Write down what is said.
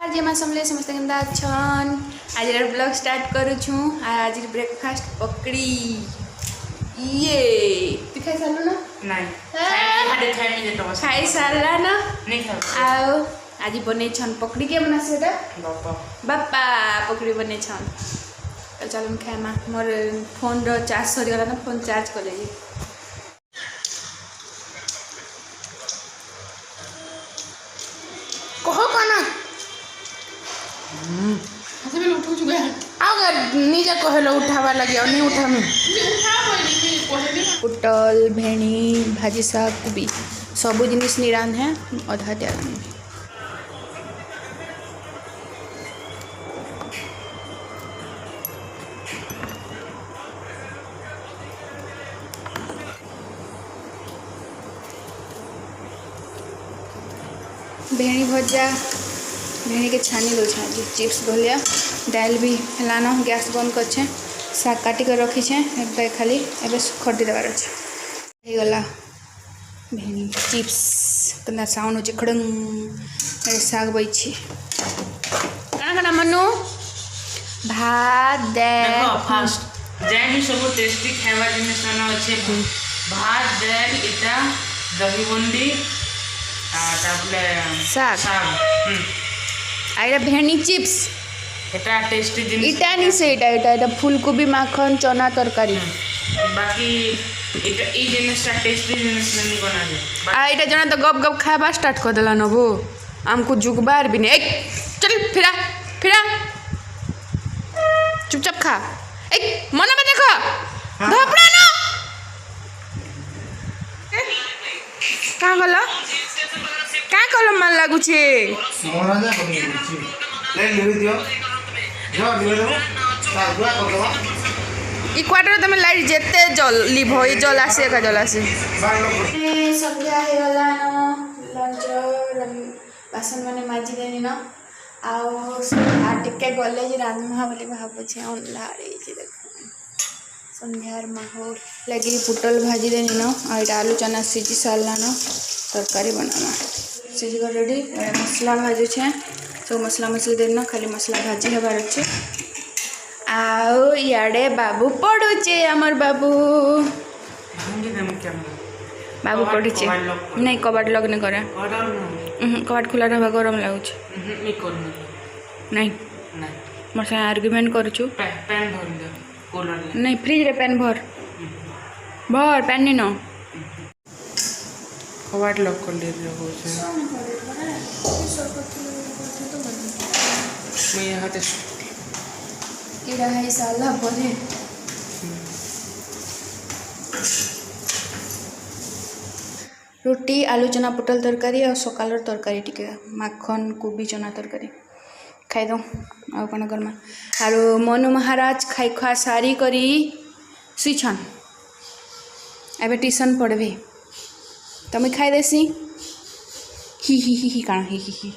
आज मैं समले समस्त केंदा छन आज ब्लॉग स्टार्ट करू छु आज ब्रेकफास्ट पकड़ी ये तू खाई सारलु ना नहीं खाई सारला ना नहीं आओ आज बने छन पकड़ी के बना सेटा बापा पकड़ी बने छन चल खाएमा मोर फोन रो चार्ज सरी गला ना फोन चार्ज कर ले कहो काना ऐसे भी उठू चुके हैं अगर निजे कहलो उठावा लगे और नहीं उठा में पुटल भेणी भाजी साग कोबी सबू जिनिस निरान है अधा त्याग भेणी भजा भेणी के छानी दो चिप्स भलिया दाल भी हेलान गैस बंद कर साग काटिक रखी है खाली एवं खटी देवार अच्छे गला भेणी चिप्स क्या साउंड हो खड़ंग साग बची कଣା मनु भात दाल फास्ट जैन सब टेस्टी खावा जिनिस ना अच्छे भात दाल इटा दही बंडी साग आइरा भेणी चिप्स एटा टेस्टी जिनिस इटा नहीं से इटा फूलकोबी माखन चना तरकारी बाकी एटा ई जिनिसटा टेस्टी जिनिस नहीं बना दे इटा जना तो गप गप खावा स्टार्ट कर देला नबो हमको जुगबार भी नहीं चल फिरा फिरा चुपचाप खा मन में देखो धपड़ा न कहाँ गल क्या कल मन लगुचे क्वार्टर तुम लाइट जिते जल लिभ जल आसे का जल आसे संध्या होगला लंच बासन मैंने माजी देनी न आटे गले रांधमा बोली भावुचे अंधारे देख संध्यार माहौल लगे पुटल भाजी देनी न आलू चना सीझी सारला न तरकारी बनावा सीझी कर रेडी मसला भाजु छे सब मसला मसली देना खाली मसला भाजी हबार अच्छे आओ इे बाबू पढ़ुचे आमर बाबू बाबू पढ़ुचे नहीं कबाट लग नहीं करे कबाट खुला रहा गरम लगुच नहीं मोर से आर्ग्यूमेंट करूँ नहीं फ्रिज रे पेन भर भर पेन नहीं न कबाट लॉक कर ले मैं यहाँ इड़ा है साला बोले रोटी आलू चना पुटल तरकारी और सकाल तरकारी टिके माखन कोबी चना तरकारी खाई दो आउ कौन करमा आरो मनु महाराज खाई खुआ सारी करी सुईछन एबे ट्यूशन पढ़बे तमें खाई देसी ही काण ही